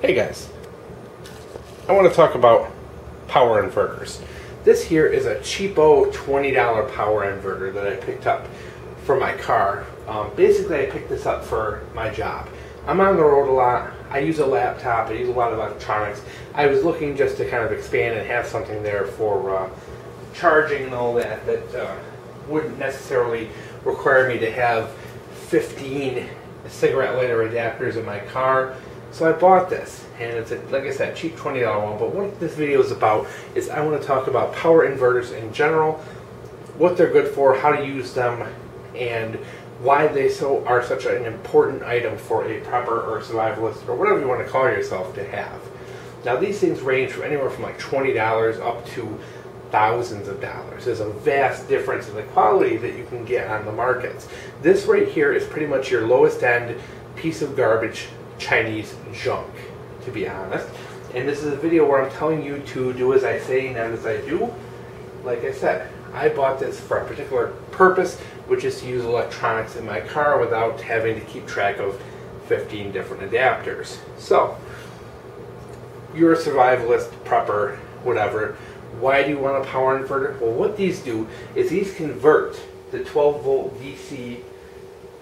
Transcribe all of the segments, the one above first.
Hey guys, I want to talk about power inverters. This here is a cheapo $20 power inverter that I picked up for my car. Basically I picked this up for my job. I'm on the road a lot, I use a laptop, I use a lot of electronics. I was looking just to kind of expand and have something there for charging and all that wouldn't necessarily require me to have 15 cigarette lighter adapters in my car. So I bought this, and it's a, like I said, cheap $20 one. But what this video is about is I want to talk about power inverters in general, what they're good for, how to use them, and why they are such an important item for a prepper or survivalist or whatever you want to call yourself to have. Now these things range from anywhere from like $20 up to thousands of dollars. There's a vast difference in the quality that you can get on the markets. This right here is pretty much your lowest end piece of garbage Chinese junk, to be honest. And this is a video where I'm telling you to do as I say, not as I do. Like I said, I bought this for a particular purpose, which is to use electronics in my car without having to keep track of 15 different adapters. So, you're a survivalist, prepper, whatever. Why do you want a power inverter? Well, what these do is these convert the 12 volt DC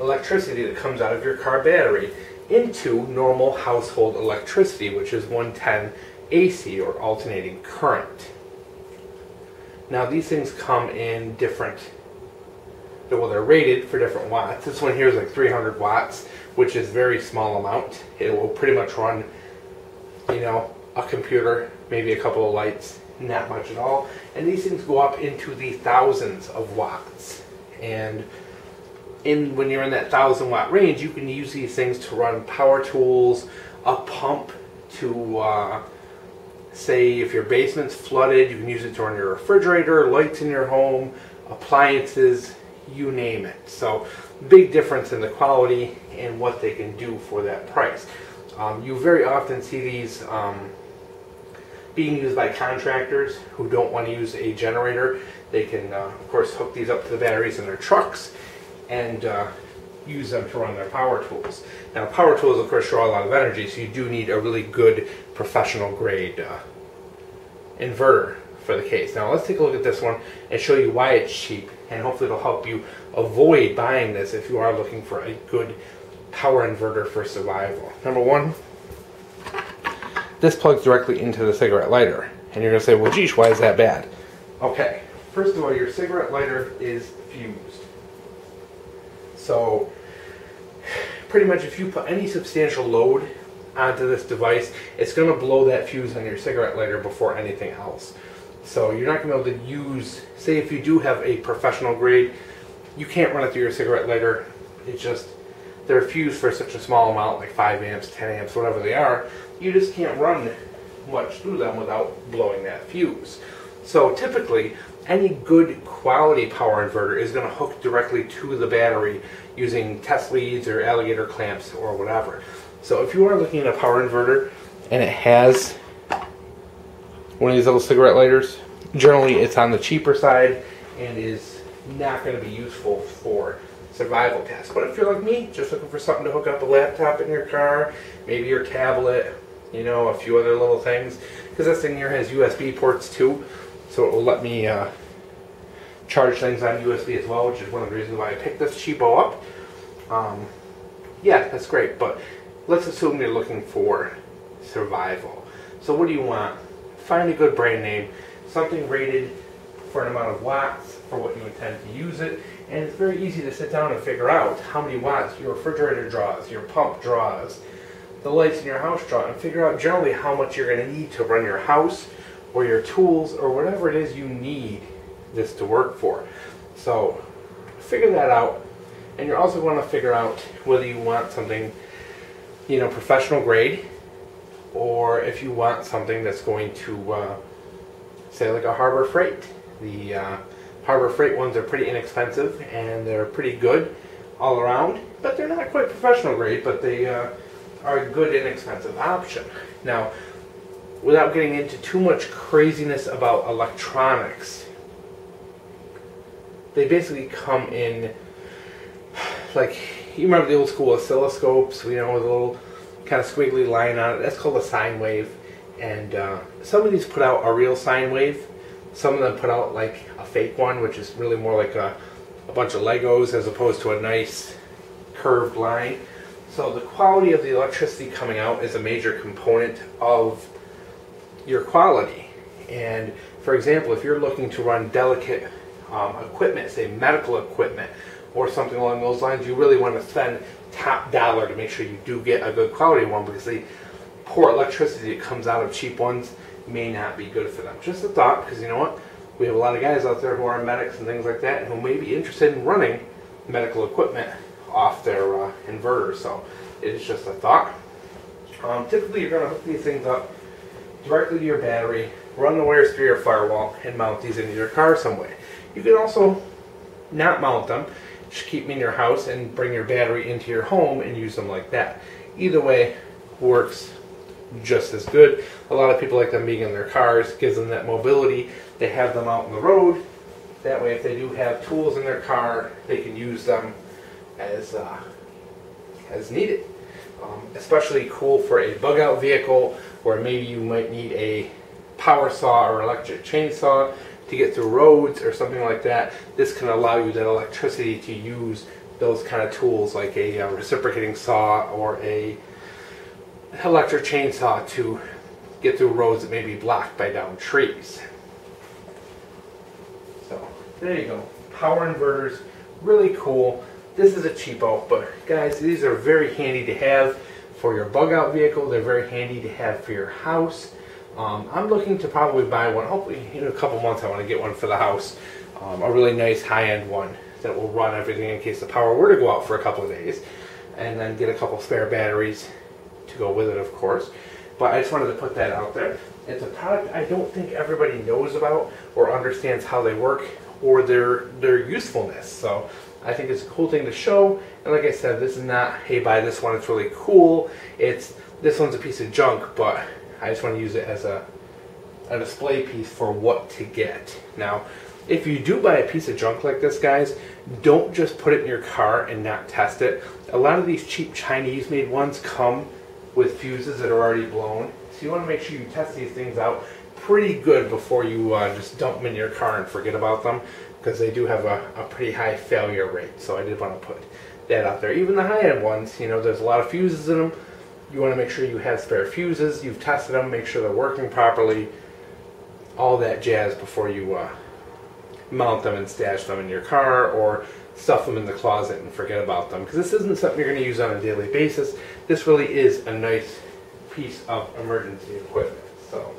electricity that comes out of your car battery into normal household electricity, which is 110 AC or alternating current. Now these things come in different, well, they're rated for different watts. This one here is like 300 watts, which is a very small amount. It will pretty much run, you know, a computer, maybe a couple of lights, not much at all. And these things go up into the thousands of watts. And when you're in that 1,000 watt range, you can use these things to run power tools, a pump to, say if your basement's flooded, you can use it to run your refrigerator, lights in your home, appliances, you name it. So big difference in the quality and what they can do for that price. You very often see these being used by contractors who don't want to use a generator. They can, of course, hook these up to the batteries in their trucks and use them to run their power tools. Now power tools of course draw a lot of energy, so you do need a really good professional grade inverter for the case. Now let's take a look at this one and show you why it's cheap, and hopefully it'll help you avoid buying this if you are looking for a good power inverter for survival. Number one, this plugs directly into the cigarette lighter, and you're going to say, well geesh, why is that bad? Okay, first of all, your cigarette lighter is fused. So pretty much if you put any substantial load onto this device, it's going to blow that fuse on your cigarette lighter before anything else. So you're not going to be able to use, say if you do have a professional grade, you can't run it through your cigarette lighter. It's just, they're fused for such a small amount, like 5 amps, 10 amps, whatever they are. You just can't run much through them without blowing that fuse. So typically, any good quality power inverter is going to hook directly to the battery using test leads or alligator clamps or whatever. So if you are looking at a power inverter and it has one of these little cigarette lighters, generally it's on the cheaper side and is not going to be useful for survival tests. But if you're like me, just looking for something to hook up a laptop in your car, maybe your tablet, you know, a few other little things, because this thing here has USB ports too. So it will let me charge things on USB as well, which is one of the reasons why I picked this cheapo up. Yeah, that's great, but let's assume you're looking for survival. So what do you want? Find a good brand name, something rated for an amount of watts for what you intend to use it, and it's very easy to sit down and figure out how many watts your refrigerator draws, your pump draws, the lights in your house draw, and figure out generally how much you're going to need to run your house or your tools or whatever it is you need this to work for. So figure that out, and you're also going to figure out whether you want something, you know, professional grade, or if you want something that's going to say like a Harbor Freight. The Harbor Freight ones are pretty inexpensive and they're pretty good all around, but they're not quite professional grade, but they are a good inexpensive option. Now without getting into too much craziness about electronics, they basically come in, like, you remember the old school oscilloscopes, you know, with a little kind of squiggly line on it. That's called a sine wave. And some of these put out a real sine wave. Some of them put out like a fake one, which is really more like a bunch of Legos as opposed to a nice curved line. So the quality of the electricity coming out is a major component of your quality. And for example, if you're looking to run delicate equipment, say medical equipment or something along those lines, you really want to spend top dollar to make sure you do get a good quality one, because the poor electricity that comes out of cheap ones may not be good for them. Just a thought, because you know what? We have a lot of guys out there who are medics and things like that, and who may be interested in running medical equipment off their inverter. So it is just a thought. Typically, you're going to hook these things up directly to your battery, run the wires through your firewall, and mount these into your car some way. You can also not mount them, just keep them in your house and bring your battery into your home and use them like that. Either way works just as good. A lot of people like them being in their cars, gives them that mobility. They have them out on the road. That way, if they do have tools in their car, they can use them as needed. Especially cool for a bug out vehicle, where maybe you might need a power saw or electric chainsaw to get through roads or something like that. This can allow you that electricity to use those kind of tools like a reciprocating saw or a electric chainsaw to get through roads that may be blocked by downed trees. So there you go. Power inverters, really cool. This is a cheapo, but guys, these are very handy to have for your bug out vehicle. They're very handy to have for your house. I'm looking to probably buy one. Hopefully in a couple months I want to get one for the house. A really nice high-end one that will run everything in case the power were to go out for a couple of days. And then get a couple spare batteries to go with it, of course. But I just wanted to put that out there. It's a product I don't think everybody knows about or understands how they work or their usefulness. So I think it's a cool thing to show. And like I said, this is not, hey, buy this one, it's really cool. It's, this one's a piece of junk, but I just want to use it as a display piece for what to get. Now, if you do buy a piece of junk like this, guys, don't just put it in your car and not test it. A lot of these cheap Chinese-made ones come with fuses that are already blown. So you want to make sure you test these things out pretty good before you just dump them in your car and forget about them, because they do have a pretty high failure rate. So I did want to put that out there. Even the high-end ones, you know, there's a lot of fuses in them. You want to make sure you have spare fuses, you've tested them, make sure they're working properly, all that jazz before you mount them and stash them in your car or stuff them in the closet and forget about them. Because this isn't something you're going to use on a daily basis. This really is a nice piece of emergency equipment. So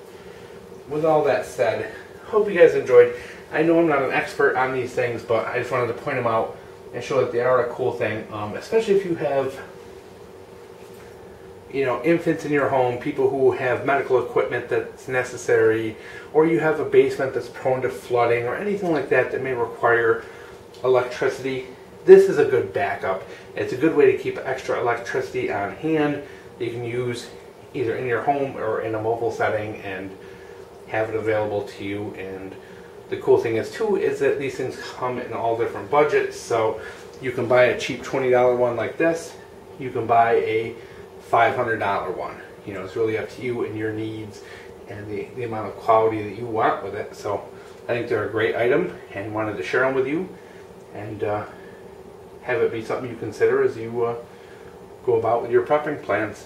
with all that said, hope you guys enjoyed. I know I'm not an expert on these things, but I just wanted to point them out and show that they are a cool thing, especially if you have, you know, infants in your home, people who have medical equipment that's necessary, or you have a basement that's prone to flooding or anything like that that may require electricity. This is a good backup. It's a good way to keep extra electricity on hand that you can use either in your home or in a mobile setting and have it available to you. And the cool thing is too is that these things come in all different budgets. So you can buy a cheap $20 one like this. You can buy a $500 one. You know, it's really up to you and your needs and the amount of quality that you want with it. So I think they're a great item and wanted to share them with you and have it be something you consider as you go about with your prepping plans.